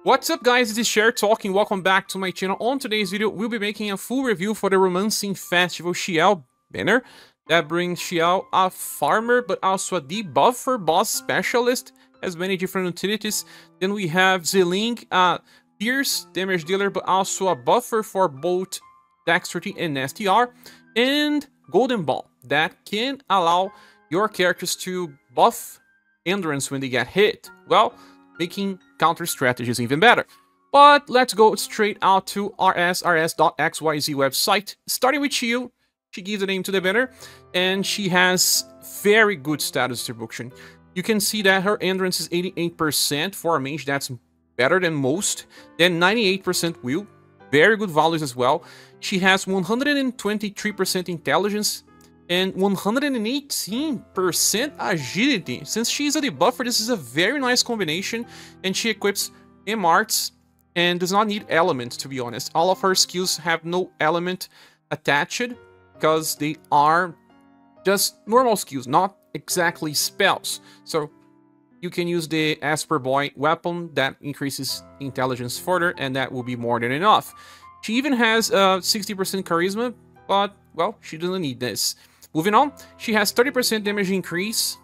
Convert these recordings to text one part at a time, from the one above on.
What's up guys, this is Cher talking, welcome back to my channel. On today's video, we'll be making a full review for the Romancing Festival Schiele banner that brings Schiele a farmer but also a debuffer boss specialist, has many different utilities. Then we have Zhi Ling, a pierce damage dealer but also a buffer for both dexterity and STR, and Golden Baum that can allow your characters to buff endurance when they get hit, well, making counter strategies even better. But let's go straight out to rs.xyz website, starting with Schiele. She gives a name to the banner, and she has very good status distribution. You can see that her endurance is 88% for a mage, that's better than most. Then 98% will, very good values as well. She has 123% intelligence and 118% agility. Since she's a debuffer, this is a very nice combination, and she equips M-Arts and does not need elements, to be honest. All of her skills have no element attached because they are just normal skills, not exactly spells. So you can use the Esper Boy weapon that increases intelligence further, and that will be more than enough. She even has 60% charisma, but, well, she doesn't need this. Moving on, she has 30% damage increase,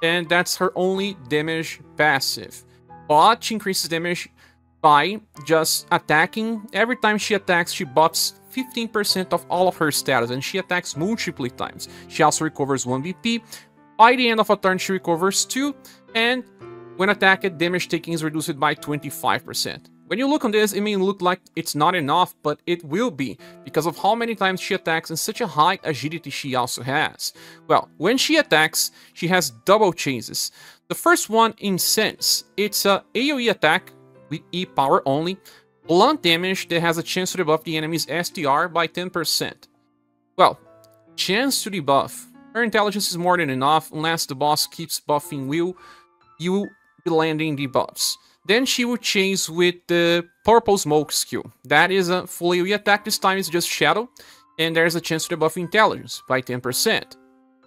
and that's her only damage passive. But she increases damage by just attacking. Every time she attacks, she buffs 15% of all of her status, and she attacks multiple times. She also recovers 1 BP. By the end of a turn, she recovers 2, and when attacked, damage taken is reduced by 25%. When you look on this, it may look like it's not enough, but it will be, because of how many times she attacks and such a high agility she also has. Well, when she attacks, she has double chases. The first one in Sense, it's a AoE attack with E power only, blunt damage that has a chance to debuff the enemy's STR by 10%. Well, chance to debuff. Her intelligence is more than enough, unless the boss keeps buffing you will be landing debuffs. Then she will chase with the Purple Smoke skill. That is a full AoE attack. This time it's just Shadow, and there's a chance to debuff intelligence by 10%.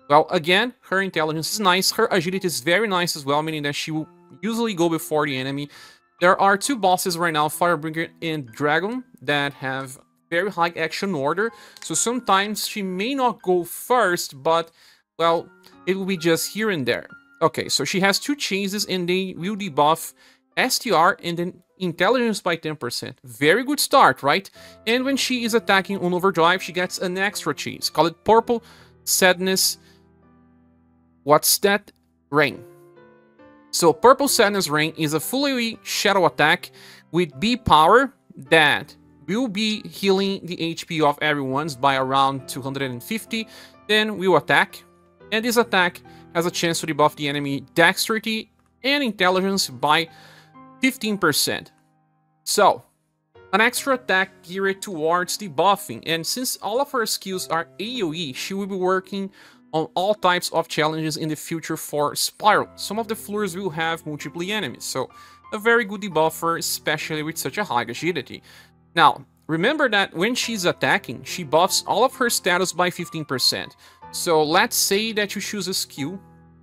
Well, again, her intelligence is nice. Her agility is very nice as well, meaning that she will usually go before the enemy. There are two bosses right now, Firebringer and Dragon, that have very high action order. So sometimes she may not go first, but, well, it will be just here and there. Okay, so she has two chases, and they will debuff STR and then intelligence by 10%. Very good start, right? And when she is attacking on overdrive, she gets an extra chase. Call it Purple Sadness. What's that? Rain. So Purple Sadness Rain is a full AoE shadow attack with B power that will be healing the HP of everyone's by around 250. Then will attack. And this attack has a chance to debuff the enemy dexterity and intelligence by 15%. So, an extra attack geared towards debuffing, and since all of her skills are AoE, she will be working on all types of challenges in the future for Spiral. Some of the floors will have multiple enemies, so a very good debuffer, especially with such a high agility. Now, remember that when she's attacking, she buffs all of her status by 15%. So let's say that you choose a skill,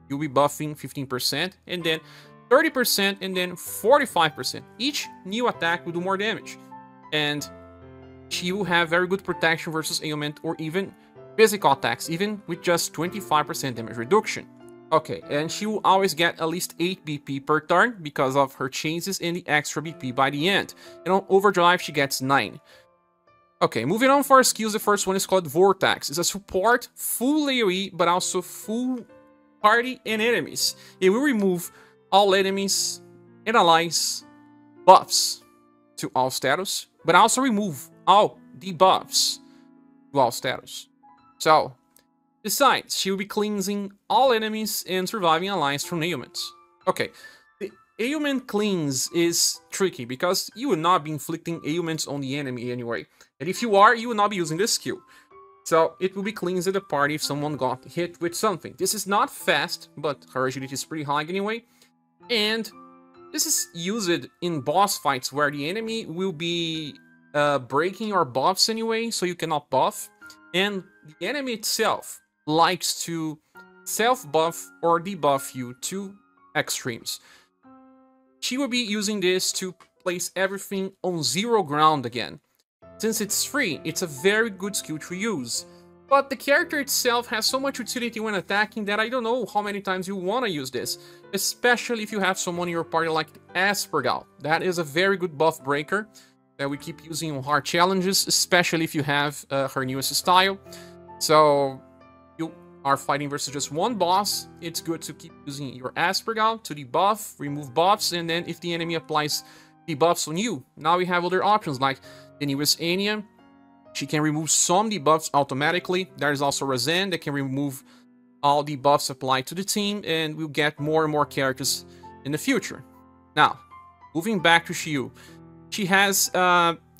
you'll be buffing 15%, and then 30%, and then 45%. Each new attack will do more damage. And she will have very good protection versus ailment or even physical attacks, even with just 25% damage reduction. Okay, and she will always get at least 8 BP per turn because of her chases and the extra BP by the end. And on overdrive, she gets 9. Okay, moving on for our skills, the first one is called Vortex. It's a support, full AoE, but also full party and enemies. It will remove all enemies and allies buffs to all status, but also remove all debuffs to all status. So, besides, she will be cleansing all enemies and surviving allies from ailments. Okay, the ailment cleanse is tricky because you will not be inflicting ailments on the enemy anyway, and if you are, you will not be using this skill. So it will be cleansing the party if someone got hit with something. This is not fast, but her agility is pretty high anyway. And this is used in boss fights where the enemy will be breaking your buffs anyway, so you cannot buff. And the enemy itself likes to self-buff or debuff you to extremes. She will be using this to place everything on 0 ground again. Since it's free, it's a very good skill to use. But the character itself has so much utility when attacking that I don't know how many times you want to use this. Especially if you have someone in your party like ScherBR. That is a very good buff breaker that we keep using on hard challenges, especially if you have her newest style. So you are fighting versus just one boss, it's good to keep using your ScherBR to debuff, remove buffs, and then if the enemy applies debuffs on you, now we have other options like the newest Anya. She can remove some debuffs automatically. There is also Razan that can remove all debuffs applied to the team, and we'll get more and more characters in the future. Now, moving back to Schiele. She has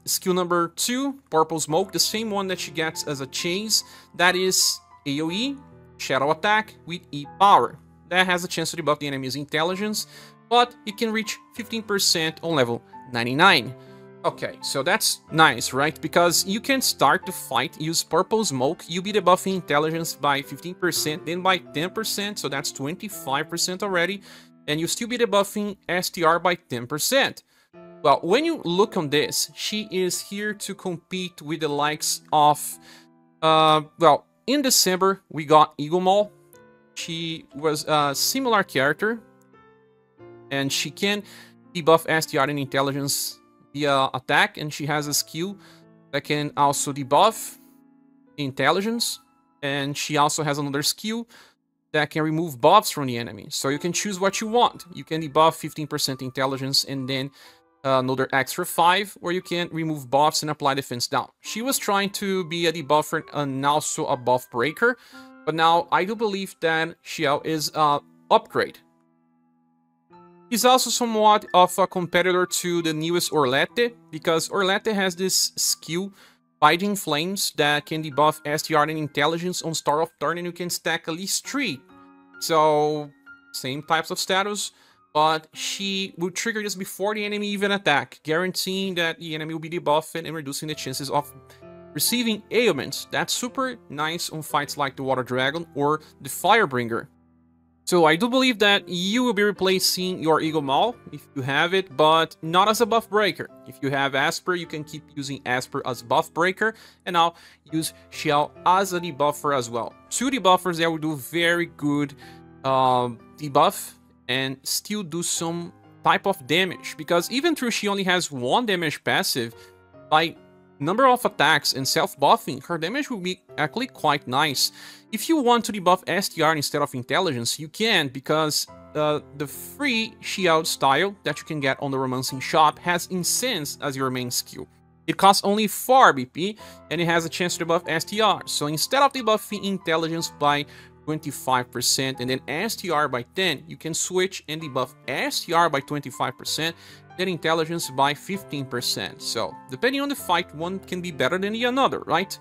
skill number 2, Purple Smoke, the same one that she gets as a chase. That is AoE, Shadow Attack with E-Power. That has a chance to debuff the enemy's intelligence, but it can reach 15% on level 99. Okay, so that's nice, right? Because you can start the fight, use Purple Smoke, you'll be debuffing intelligence by 15%, then by 10%, so that's 25% already, and you'll still be debuffing STR by 10%. Well, when you look on this, she is here to compete with the likes of, well, in December, we got Eagle Maul. She was a similar character, and she can debuff STR and intelligence via attack, and she has a skill that can also debuff intelligence, and she also has another skill that can remove buffs from the enemy. So you can choose what you want. You can debuff 15% intelligence and then another extra 5, or you can remove buffs and apply defense down. She was trying to be a debuffer and also a buff breaker, but now I do believe that Schiele is an upgrade. He's also somewhat of a competitor to the newest Orlette, because Orlette has this skill, Biting Flames, that can debuff STR and intelligence on start of turn, and you can stack at least 3. So, same types of status, but she will trigger this before the enemy even attack, guaranteeing that the enemy will be debuffed and reducing the chances of receiving ailments. That's super nice on fights like the Water Dragon or the Firebringer. So I do believe that you will be replacing your Eagle Maul if you have it, but not as a buff breaker. If you have Asper, you can keep using Asper as buff breaker, and now use Schiele as a debuffer as well. 2 debuffers that will do very good debuff and still do some type of damage, because even though she only has 1 damage passive, by number of attacks and self-buffing, her damage will be actually quite nice. If you want to debuff STR instead of intelligence, you can, because the free Schiele style that you can get on the Romancing shop has Incense as your main skill. It costs only 4 BP, and it has a chance to debuff STR. So instead of debuffing intelligence by 25% and then STR by 10, you can switch and debuff STR by 25%, then intelligence by 15%. So, depending on the fight, one can be better than the another, right?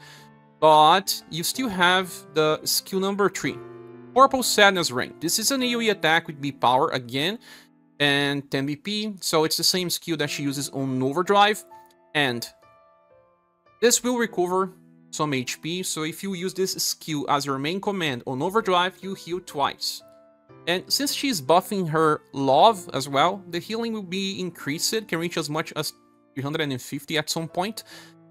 But you still have the skill number 3, Purple Sadness Ring. This is an AoE attack with B power again, and 10 BP, so it's the same skill that she uses on Overdrive, and this will recover some HP, so if you use this skill as your main command on Overdrive, you heal twice. And since she's buffing her Love as well, the healing will be increased, can reach as much as 350 at some point,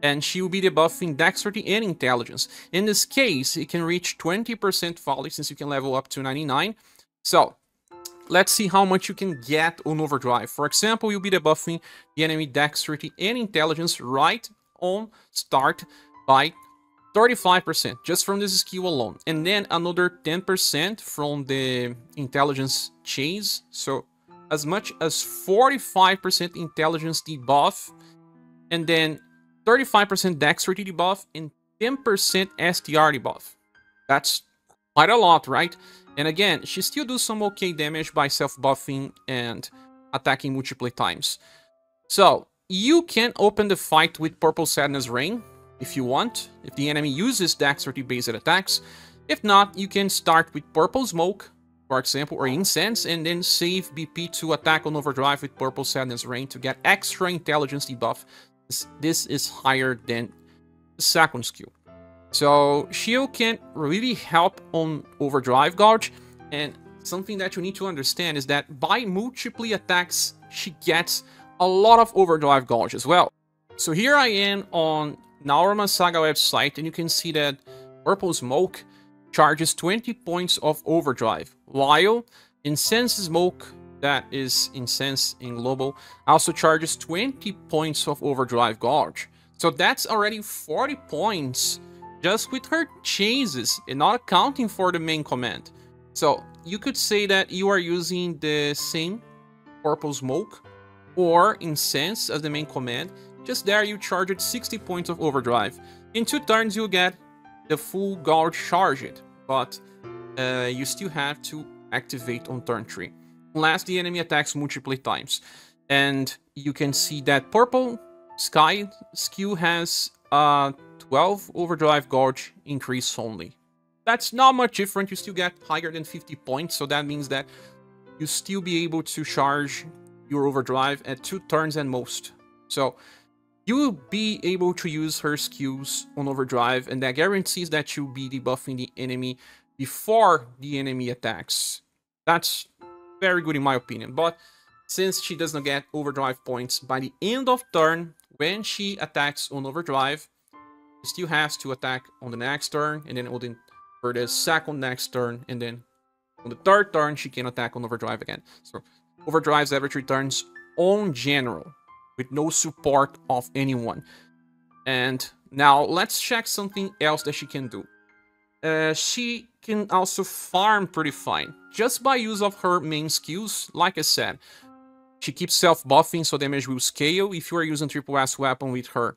and she will be debuffing Dexterity and Intelligence. In this case, it can reach 20% volley since you can level up to 99. So, let's see how much you can get on Overdrive. For example, you'll be debuffing the enemy Dexterity and Intelligence right on start by 35% just from this skill alone, and then another 10% from the intelligence chase, so as much as 45% intelligence debuff, and then 35% dexterity debuff, and 10% STR debuff. That's quite a lot, right? And again, she still does some okay damage by self-buffing and attacking multiple times. So, you can open the fight with Purple Sadness Ring, if you want, if the enemy uses dexterity-based attacks. If not, you can start with Purple Smoke, for example, or Incense, and then save BP to attack on Overdrive with Purple Sadness Rain to get extra intelligence debuff. This is higher than the second skill. So, Schiele can really help on Overdrive Gauge, and something that you need to understand is that by multiple attacks, she gets a a lot of overdrive gauge as well. So here I am on Naurma SaGa website, and you can see that Purple Smoke charges 20 points of overdrive, while Incense Smoke, that is Incense in global, also charges 20 points of overdrive gauge. So that's already 40 points just with her chases and not accounting for the main command. So you could say that you are using the same Purple Smoke or Incense as the main command. Just there you charge it 60 points of overdrive. In 2 turns you'll get the full gauge charged, but you still have to activate on turn 3, unless the enemy attacks multiple times. And you can see that Purple Sky skill has 12 overdrive gauge increase only. That's not much different, you still get higher than 50 points, so that means that you still be able to charge your overdrive at 2 turns and most. So you will be able to use her skills on overdrive, and that guarantees that you'll be debuffing the enemy before the enemy attacks. That's very good in my opinion, but since she does not get overdrive points by the end of turn, when she attacks on overdrive, she still has to attack on the next turn, and then for the second next turn, and then on the third turn she can attack on overdrive again. So overdrives every 3 turns on general, with no support of anyone. And now let's check something else that she can do. She can also farm pretty fine, just by use of her main skills. Like I said, she keeps self-buffing, so damage will scale. If you are using triple S weapon with her,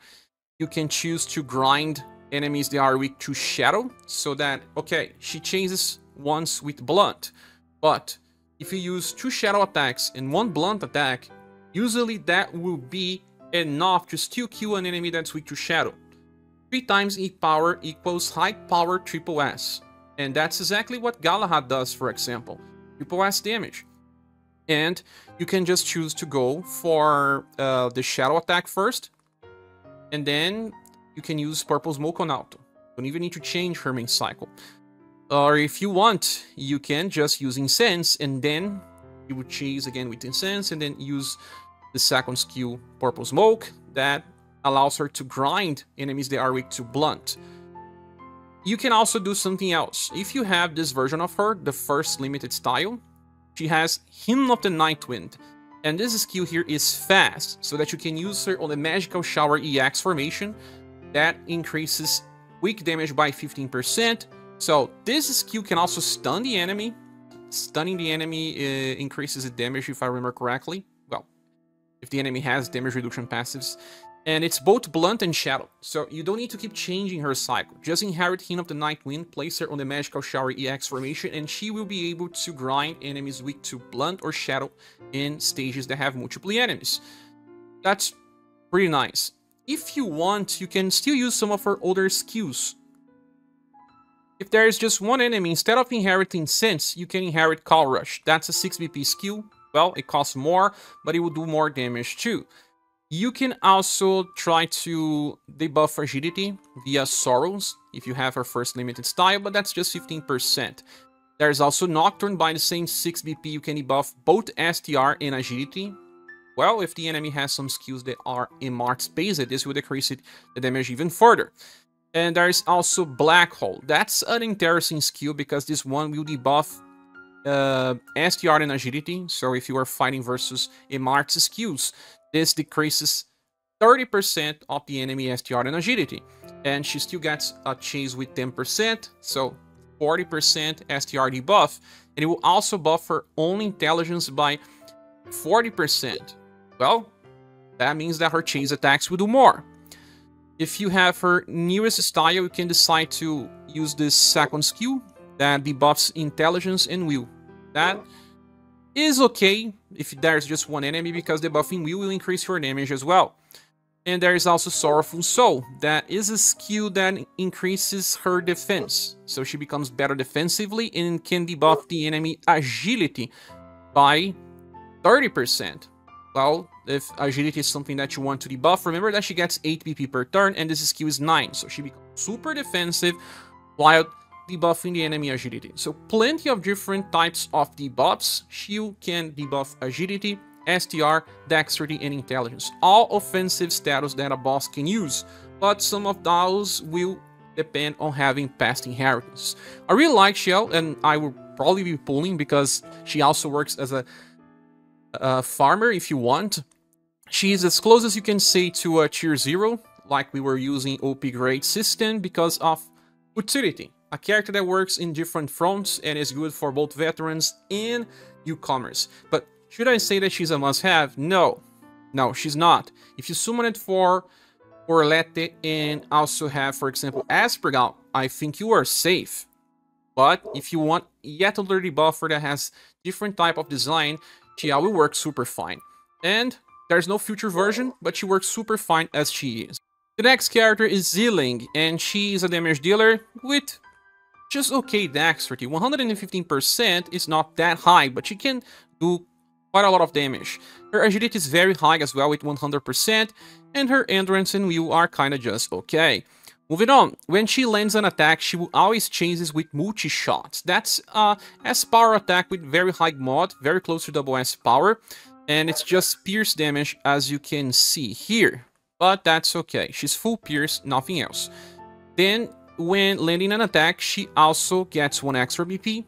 you can choose to grind enemies that are weak to Shadow, so that, okay, she chases once with Blunt, but if you use 2 Shadow attacks and 1 Blunt attack, usually that will be enough to still kill an enemy that's weak to Shadow. 3 times E power equals high power triple S. And that's exactly what Galahad does, for example. Triple S damage. And you can just choose to go for the Shadow attack first. And then you can use Purple Smoke on auto. Don't even need to change her main cycle. Or if you want, you can just use Incense, and then you would chase again with Incense, and then use the second skill, Purple Smoke, that allows her to grind enemies that are weak to Blunt. You can also do something else. If you have this version of her, the first limited style, she has Hymn of the Night Wind. And this skill here is fast, so that you can use her on the Magical Shower EX formation. That increases weak damage by 15%. So this skill can also stun the enemy. Stunning the enemy increases the damage, if I remember correctly. Well, if the enemy has damage reduction passives. And it's both Blunt and Shadow, so you don't need to keep changing her cycle. Just inherit Hymn of the Night Wind, place her on the Magical Shower EX formation, and she will be able to grind enemies weak to Blunt or Shadow in stages that have multiple enemies. That's pretty nice. If you want, you can still use some of her older skills. If there is just one enemy, instead of inheriting Sense, you can inherit Call Rush. That's a 6 BP skill. Well, it costs more, but it will do more damage too. You can also try to debuff Agility via Sorrows, if you have her first limited style, but that's just 15%. There's also Nocturne. By the same 6 BP, you can debuff both STR and Agility. Well, if the enemy has some skills that are MRT based, this will decrease the damage even further. And there's also Black Hole. That's an interesting skill because this one will debuff STR and Agility. So if you are fighting versus MRT skills, this decreases 30% of the enemy STR and Agility. And she still gets a chase with 10%, so 40% STR debuff. And it will also buff her own intelligence by 40%. Well, that means that her chase attacks will do more. If you have her newest style, you can decide to use this second skill that debuffs intelligence and will. That is okay if there's just one enemy, because debuffing will increase your damage as well. And there is also Sorrowful Soul. That is a skill that increases her defense. So she becomes better defensively and can debuff the enemy agility by 30%. Well, if agility is something that you want to debuff, remember that she gets 8 BP per turn and this skill is 9. So she becomes super defensive while debuffing the enemy agility. So plenty of different types of debuffs. Shield can debuff agility, STR, Dexterity, and Intelligence. All offensive status that a boss can use, but some of those will depend on having past inheritance. I really like Schiele, and I will probably be pulling because she also works as a farmer if you want. She is as close as you can say to a tier 0, like we were using OP grade system because of utility. A character that works in different fronts and is good for both veterans and newcomers. But should I say that she's a must-have? No. No, she's not. If you summon it for Orlette and also have, for example, Aspergal, I think you are safe. But if you want yet another debuffer that has different type of design, Schiele will work super fine. And there's no future version, but she works super fine as she is. The next character is Zhi Ling, and she is a damage dealer with just okay dexterity. 115% is not that high, but she can do quite a lot of damage. Her agility is very high as well with 100%, and her endurance and will are kinda just okay. Moving on, when she lands an attack, she will always chases with multi-shots. That's a S-power attack with very high mod, very close to double S power, and it's just pierce damage as you can see here. But that's okay, she's full pierce, nothing else. Then, when landing an attack, she also gets 1 extra BP,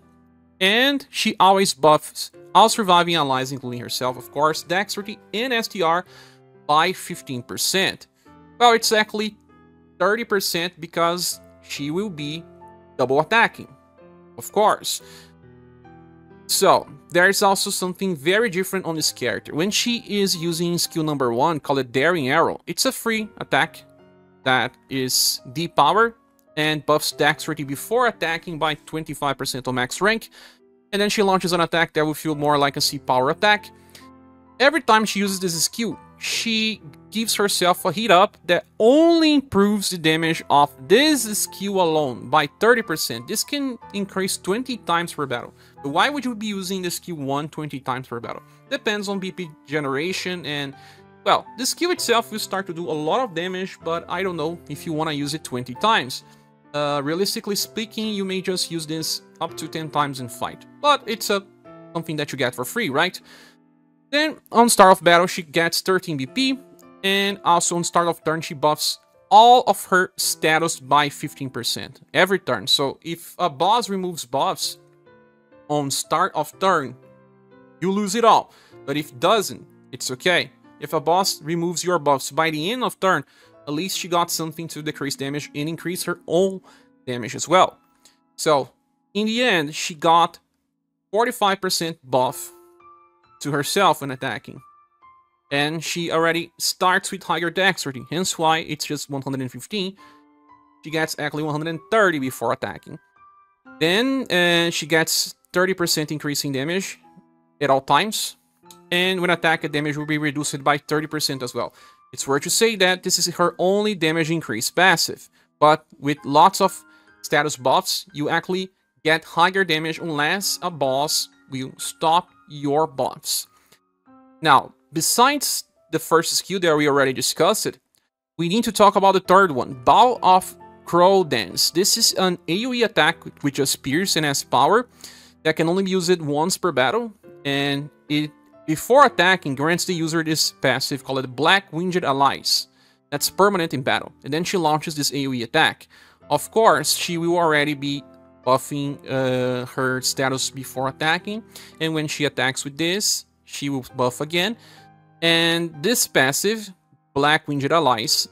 and she always buffs all surviving allies, including herself, of course, Dexterity and STR by 15%. Well, it's actually 30% because she will be double attacking, of course. So, there's also something very different on this character. When she is using skill number 1, called it Daring Arrow, it's a free attack that is D power and buffs Dexterity before attacking by 25% on max rank. And then she launches an attack that will feel more like a C power attack. Every time she uses this skill, she gives herself a heat up that only improves the damage of this skill alone by 30%. This can increase 20 times per battle. But why would you be using the skill 20 times per battle? Depends on BP generation and, well, the skill itself will start to do a lot of damage, but I don't know if you want to use it 20 times. Realistically speaking, you may just use this up to 10 times in fight. But it's something that you get for free, right? Then, on start of battle, she gets 13 BP, and also on start of turn, she buffs all of her status by 15% every turn. So, if a boss removes buffs on start of turn, you lose it all. But if it doesn't, it's okay. If a boss removes your buffs by the end of turn, at least she got something to decrease damage and increase her own damage as well. So, in the end, she got 45% buff to herself when attacking. And she already starts with higher dexterity, hence why it's just 115. She gets actually 130 before attacking. Then she gets 30% increase in damage at all times. And when attacked, damage will be reduced by 30% as well. It's worth to say that this is her only damage increase passive. But with lots of status buffs, you actually get higher damage unless a boss will stop your buffs. Now, besides the first skill that we already discussed, we need to talk about the third one, Bow of Crow Dance. This is an AoE attack with just Pierce and S power that can only be used once per battle, and it, before attacking, grants the user this passive called Black Winged Allies. That's permanent in battle, and then she launches this AoE attack. Of course, she will already be buffing her status before attacking, and when she attacks with this, she will buff again. And this passive, Black Winged Allies,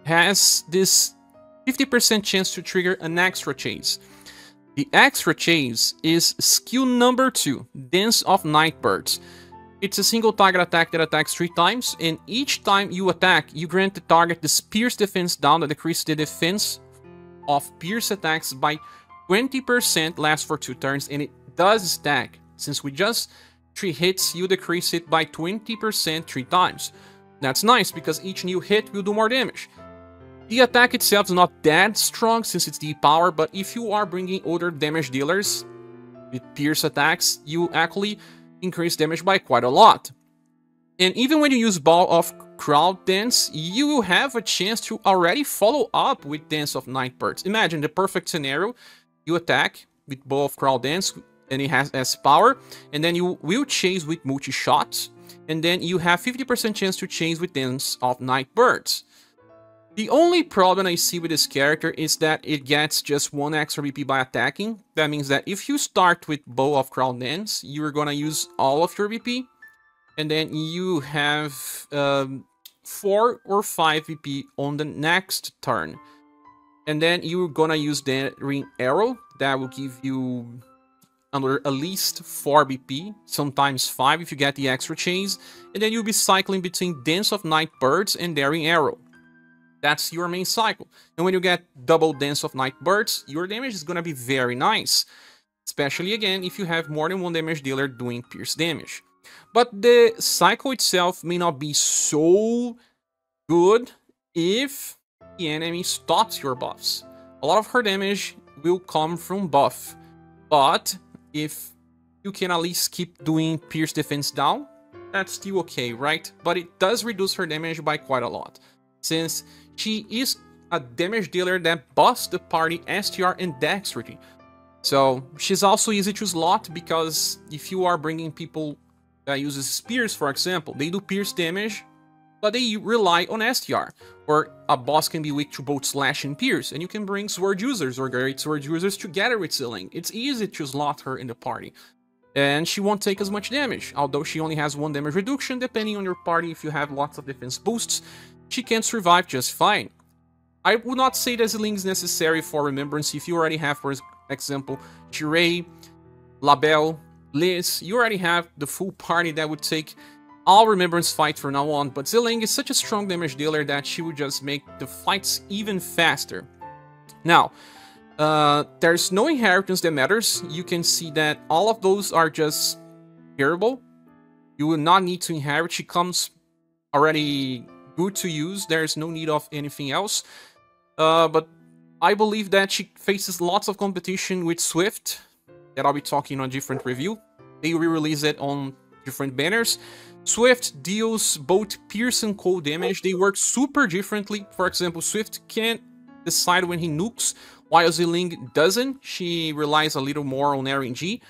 has this 50% chance to trigger an extra chase. The extra chase is skill number 2, Dance of Nightbirds. It's a single target attack that attacks 3 times, and each time you attack, you grant the target this Pierce defense down that decreases the defense of Pierce attacks by 20%, lasts for 2 turns, and it does stack. Since we just 3 hits, you decrease it by 20% 3 times. That's nice, because each new hit will do more damage. The attack itself is not that strong since it's the power, but if you are bringing other damage dealers with Pierce attacks, you actually increase damage by quite a lot. And even when you use Ball of Crowd Dance, you will have a chance to already follow up with Dance of Nightbirds. Imagine the perfect scenario. You attack with Ball of Crowd Dance, and it has S power, and then you will chase with multi-shots, and then you have 50% chance to change with Dance of Night Birds. The only problem I see with this character is that it gets just 1 extra BP by attacking. That means that if you start with Bow of Crown Dance, you're gonna use all of your BP, and then you have 4 or 5 BP on the next turn. And then you're gonna use the Ring Arrow, that will give you under at least 4 BP, sometimes 5 if you get the extra chains, and then you'll be cycling between Dance of Night Birds and Daring Arrow. That's your main cycle. And when you get double Dance of Night Birds, your damage is gonna be very nice. Especially again, if you have more than 1 damage dealer doing pierce damage. But the cycle itself may not be so good if the enemy stops your buffs. A lot of her damage will come from buff. But if you can at least keep doing pierce defense down, that's still okay, right? But it does reduce her damage by quite a lot, since she is a damage dealer that buffs the party STR and Dexterity. So she's also easy to slot, because if you are bringing people that uses spears, for example, they do pierce damage, but they rely on STR. Or a boss can be weak to both slash and pierce, and you can bring sword users or great sword users together with Zhi Ling. It's easy to slot her in the party. And she won't take as much damage, although she only has 1 damage reduction. Depending on your party, if you have lots of defense boosts, she can survive just fine. I would not say that Zhi Ling is necessary for Remembrance if you already have, for example, Jirei, Labelle, Liz. You already have the full party that would take all Remembrance fights from now on, but Zhi Ling is such a strong damage dealer that she would just make the fights even faster. Now, there's no inheritance that matters. You can see that all of those are just terrible. You will not need to inherit. She comes already good to use. There's no need of anything else. But I believe that she faces lots of competition with Swift, that I'll be talking on a different review. They re-release it on different banners. Swift deals both pierce and cold damage. They work super differently. For example, Swift can't decide when he nukes, while Zhi Ling doesn't. She relies a little more on RNG.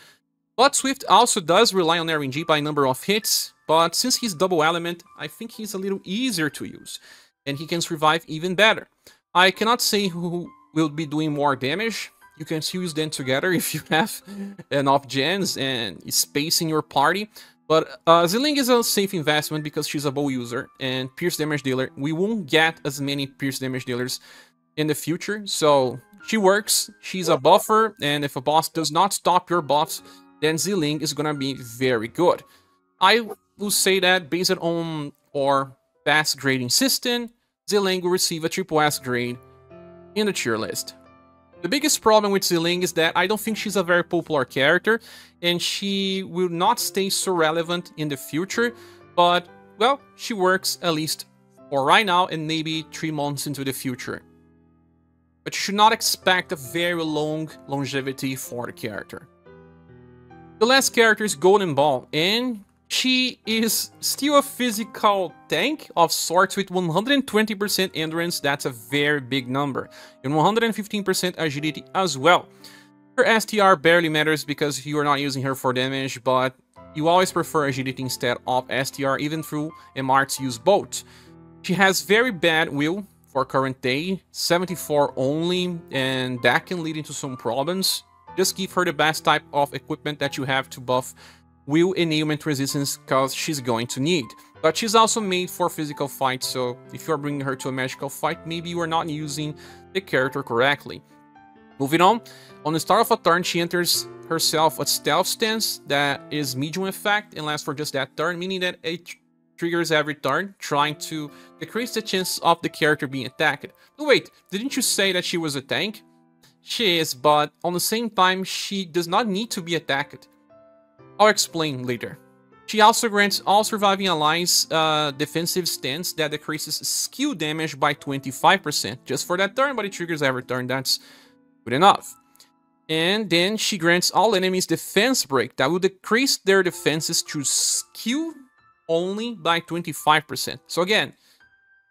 But Swift also does rely on RNG by number of hits, but since he's double element, I think he's a little easier to use, and he can survive even better. I cannot say who will be doing more damage. You can use them together if you have enough gens and space in your party. But Zhi Ling is a safe investment because she's a bow user and pierce damage dealer. We won't get as many pierce damage dealers in the future, so she works. She's a buffer, and if a boss does not stop your buffs, then Zhi Ling is gonna be very good. I will say that based on our best grading system, Zhi Ling will receive a triple S grade in the tier list. The biggest problem with Zhi Ling is that I don't think she's a very popular character, and she will not stay so relevant in the future, but, well, she works at least for right now and maybe 3 months into the future. But you should not expect a very long longevity for the character. The last character is Golden Baum, and she is still a physical tank of sorts with 120% endurance. That's a very big number, and 115% agility as well. Her STR barely matters because you are not using her for damage, but you always prefer agility instead of STR, even through MRs use both. She has very bad will for current day, 74 only, and that can lead into some problems. Just give her the best type of equipment that you have to buff will and ailment resistance, because she's going to need. But she's also made for physical fights, so if you're bringing her to a magical fight, maybe you are not using the character correctly. Moving on the start of a turn, she enters herself a stealth stance that is medium effect and lasts for just that turn, meaning that it triggers every turn, trying to decrease the chances of the character being attacked. But wait, didn't you say that she was a tank? She is, but on the same time, she does not need to be attacked. I'll explain later. She also grants all surviving allies defensive stance that decreases skill damage by 25% just for that turn, but it triggers every turn. That's good enough. And then she grants all enemies defense break that will decrease their defenses to skill only by 25%. So again,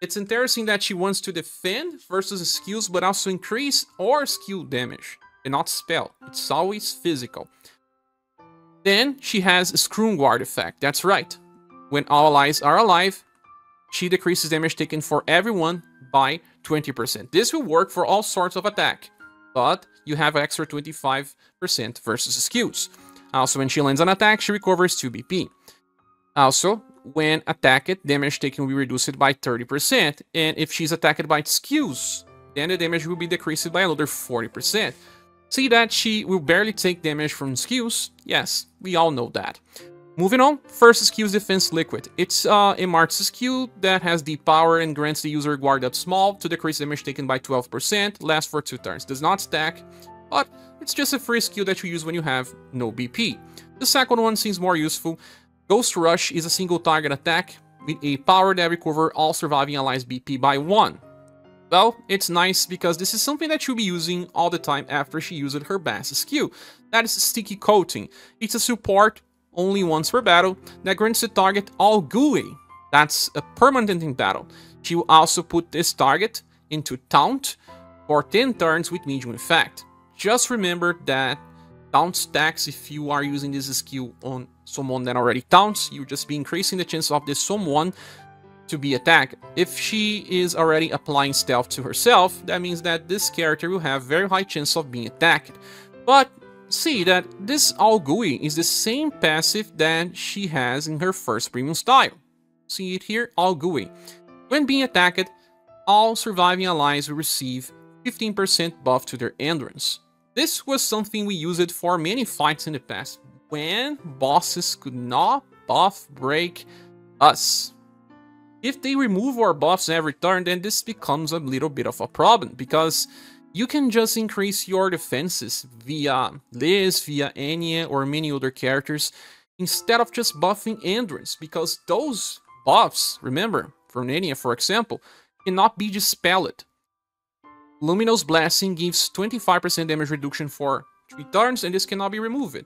it's interesting that she wants to defend versus skills, but also increase our skill damage and not spell. It's always physical. Then she has a Screw Guard effect. That's right. when all allies are alive, she decreases damage taken for everyone by 20%. This will work for all sorts of attack, but you have extra 25% versus skills. Also, when she lands an attack, she recovers 2 BP. Also, when attacked, damage taken will be reduced by 30%, and if she's attacked by skills, then the damage will be decreased by another 40%. See that she will barely take damage from skills? Yes, we all know that. Moving on, first skill is Defense Liquid. It's a Mart's skill that has the power and grants the user guard up small to decrease damage taken by 12%, lasts for 2 turns. Does not stack, but it's just a free skill that you use when you have no BP. The second one seems more useful. Ghost Rush is a single target attack with a power that recovers all surviving allies BP by 1. Well, it's nice because this is something that she'll be using all the time after she used her best skill. That is Sticky Coating. It's a support only once per battle that grants the target all gooey. That's a permanent in battle. She will also put this target into taunt for 10 turns with medium effect. Just remember that taunt stacks if you are using this skill on someone that already taunts. You'll just be increasing the chance of this someone to be attacked. If she is already applying stealth to herself, that means that this character will have very high chance of being attacked. But see that this All Gooey is the same passive that she has in her first premium style. See it here, All Gooey. When being attacked, all surviving allies will receive 15% buff to their endurance. This was something we used for many fights in the past, when bosses could not buff break us. If they remove our buffs every turn, then this becomes a little bit of a problem, because you can just increase your defenses via Liz, via Anya, or many other characters, instead of just buffing endurance, because those buffs, remember, from Anya for example, cannot be dispelled. Luminous Blessing gives 25% damage reduction for 3 turns, and this cannot be removed.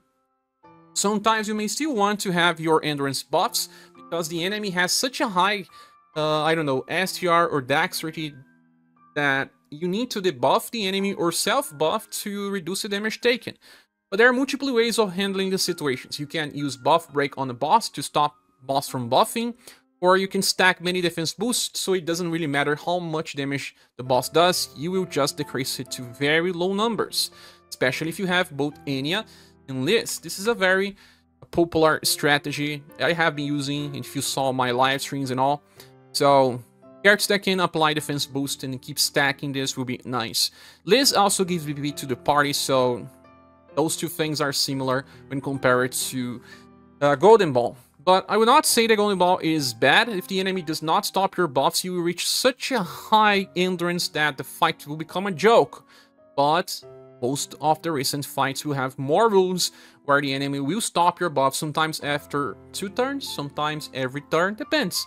Sometimes you may still want to have your endurance buffs, because the enemy has such a high, I don't know, STR or dexterity that you need to debuff the enemy or self-buff to reduce the damage taken. But there are multiple ways of handling the situations. You can use buff break on the boss to stop boss from buffing, or you can stack many defense boosts, so it doesn't really matter how much damage the boss does, you will just decrease it to very low numbers, especially if you have both Anya and Liz. This is a very popular strategy I have been using if you saw my live streams and all. So characters that can apply defense boost and keep stacking this will be nice. Liz also gives BP to the party, so those two things are similar when compared to Golden Baum. But I would not say that Golden Baum is bad. If the enemy does not stop your buffs, you will reach such a high endurance that the fight will become a joke. But most of the recent fights will have more rules where the enemy will stop your buff, sometimes after 2 turns, sometimes every turn, depends.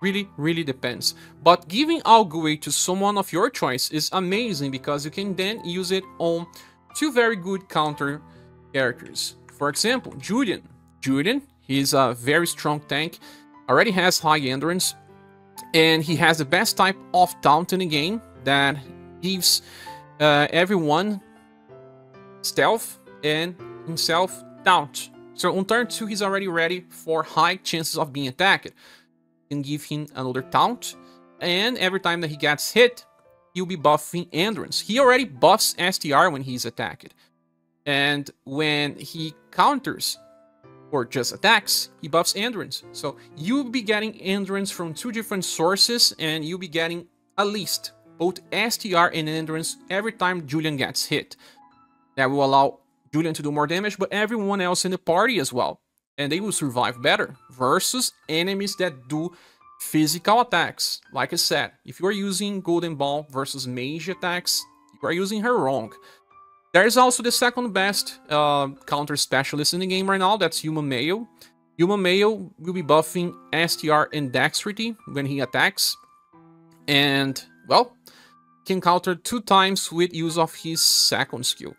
Really depends. But giving All Gooey to someone of your choice is amazing, because you can then use it on 2 very good counter characters. For example, Julian. He's a very strong tank, already has high endurance, and he has the best type of taunt in the game that gives everyone stealth and himself taunt. So on turn 2, he's already ready for high chances of being attacked. Can give him another taunt, and every time that he gets hit, he'll be buffing endurance. He already buffs STR when he's attacked, and when he counters or just attacks, he buffs endurance. So you'll be getting endurance from 2 different sources, and you'll be getting at least both STR and endurance every time Julian gets hit. That will allow Julian to do more damage, but everyone else in the party as well, and they will survive better versus enemies that do physical attacks. Like I said, if you are using Golden Baum versus mage attacks, you are using her wrong. There is also the second best counter specialist in the game right now, that's Human Male. Human Male will be buffing STR and dexterity when he attacks, and, well, can counter 2 times with use of his second skill.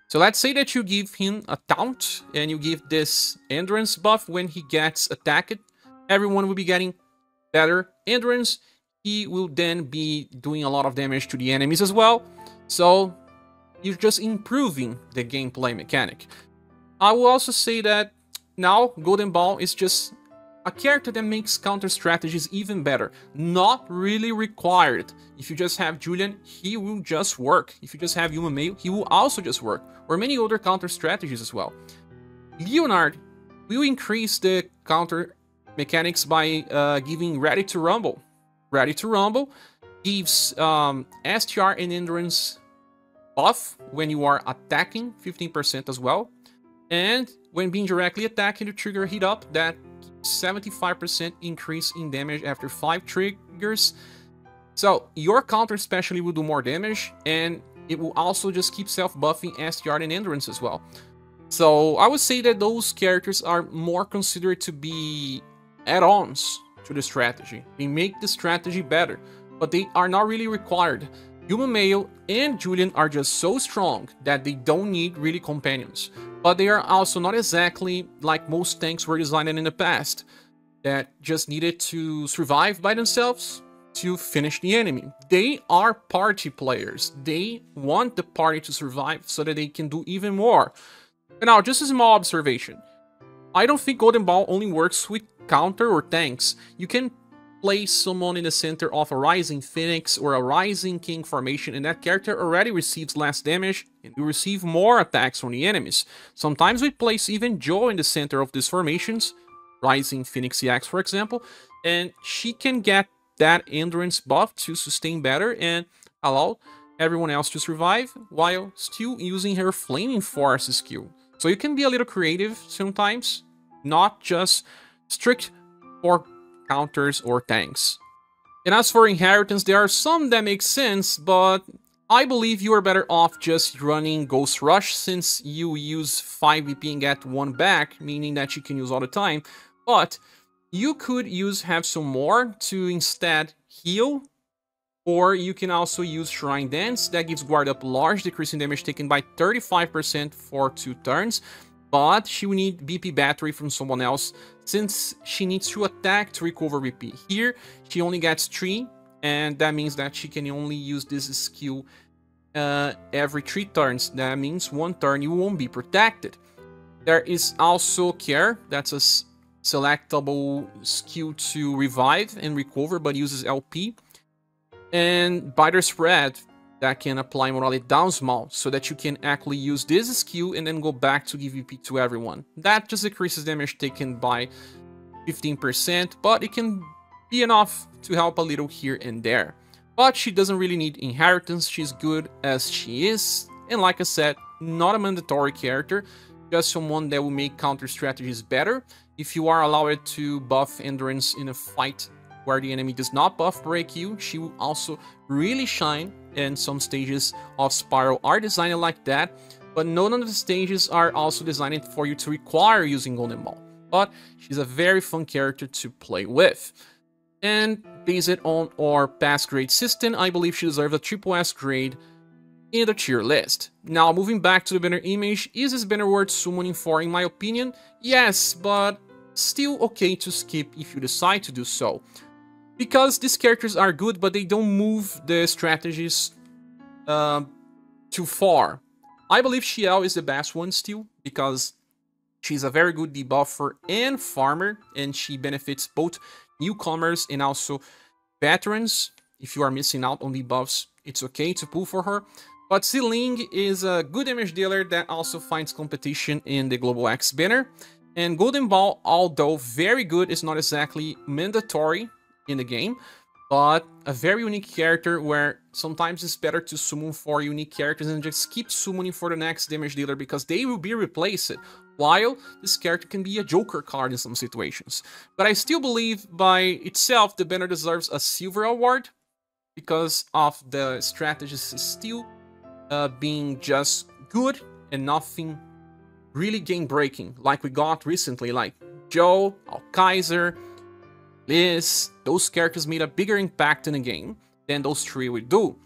So let's say that you give him a taunt, and you give this endurance buff when he gets attacked. Everyone will be getting better endurance. He will then be doing a lot of damage to the enemies as well. So you're just improving the gameplay mechanic. I will also say that now Golden Baum is just a character that makes counter strategies even better. Not really required. If you just have Julian, he will just work. If you just have UniverSe, he will also just work. Or many other counter strategies as well. Leonard will increase the counter mechanics by giving Ready to Rumble. Ready to Rumble gives STR and Endurance buff when you are attacking, 15% as well. And when being directly attacked, you trigger a heat up that 75% increase in damage after 5 triggers. So your counter especially will do more damage, and it will also just keep self-buffing STR and Endurance as well. So I would say that those characters are more considered to be add-ons to the strategy. They make the strategy better, but they are not really required. UniverSe and Julian are just so strong that they don't need really companions. But they are also not exactly like most tanks were designed in the past, that just needed to survive by themselves to finish the enemy. They are party players. They want the party to survive so that they can do even more. And now, just a small observation. I don't think Golden Baum only works with counter or tanks. You can place someone in the center of a Rising Phoenix or a Rising King formation, and that character already receives less damage and will receive more attacks from the enemies. Sometimes we place even Joe in the center of these formations, Rising Phoenix EX for example, and she can get that endurance buff to sustain better and allow everyone else to survive while still using her Flaming Force skill. So you can be a little creative sometimes, not just strict for counters or tanks. And as for inheritance, there are some that make sense, but I believe you are better off just running Ghost Rush since you use 5 VP and get 1 back, meaning that you can use all the time. But you could have some more to instead heal, or you can also use Shrine Dance that gives Guard Up large, decreasing damage taken by 35% for 2 turns. But she will need BP battery from someone else since she needs to attack to recover BP. Here, she only gets 3, and that means that she can only use this skill every 3 turns. That means 1 turn you won't be protected. There is also Care, that's a selectable skill to revive and recover, but uses LP. And Biter Spread, that can apply morale down small, so that you can actually use this skill and then go back to give VP to everyone. That just decreases damage taken by 15%, but it can be enough to help a little here and there. But she doesn't really need inheritance, she's good as she is, and like I said, not a mandatory character, just someone that will make counter strategies better. If you are allowed to buff endurance in a fight where the enemy does not buff break you, she will also really shine, and some stages of Spiral are designed like that, but none of the stages are also designed for you to require using Golden Baum. But she's a very fun character to play with. And based on our pass grade system, I believe she deserves a triple S grade in the tier list. Now, moving back to the banner image, is this banner worth summoning for in my opinion? Yes, but still okay to skip if you decide to do so. Because these characters are good, but they don't move the strategies too far. I believe Schiele is the best one still, because she's a very good debuffer and farmer, and she benefits both newcomers and also veterans. If you are missing out on debuffs, it's okay to pull for her. But Zhi Ling is a good damage dealer that also finds competition in the Global X banner. And Golden Baum, although very good, is not exactly mandatory in the game, but a very unique character where sometimes it's better to summon 4 unique characters and just keep summoning for the next damage dealer because they will be replaced, while this character can be a Joker card in some situations. But I still believe by itself the banner deserves a silver award because of the strategies still being just good and nothing really game-breaking like we got recently, like Joe, Kaiser, Liz. Those characters made a bigger impact in the game than those 3 would do.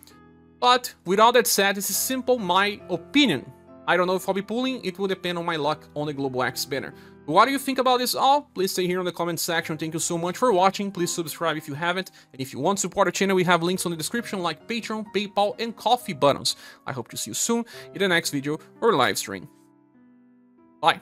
But with all that said, this is simple my opinion. I don't know if I'll be pulling, it will depend on my luck on the Global X banner. What do you think about this all? Please stay here in the comment section. Thank you so much for watching. Please subscribe if you haven't. And if you want to support the channel, we have links on the description like Patreon, PayPal, and Coffee buttons. I hope to see you soon in the next video or live stream. Bye.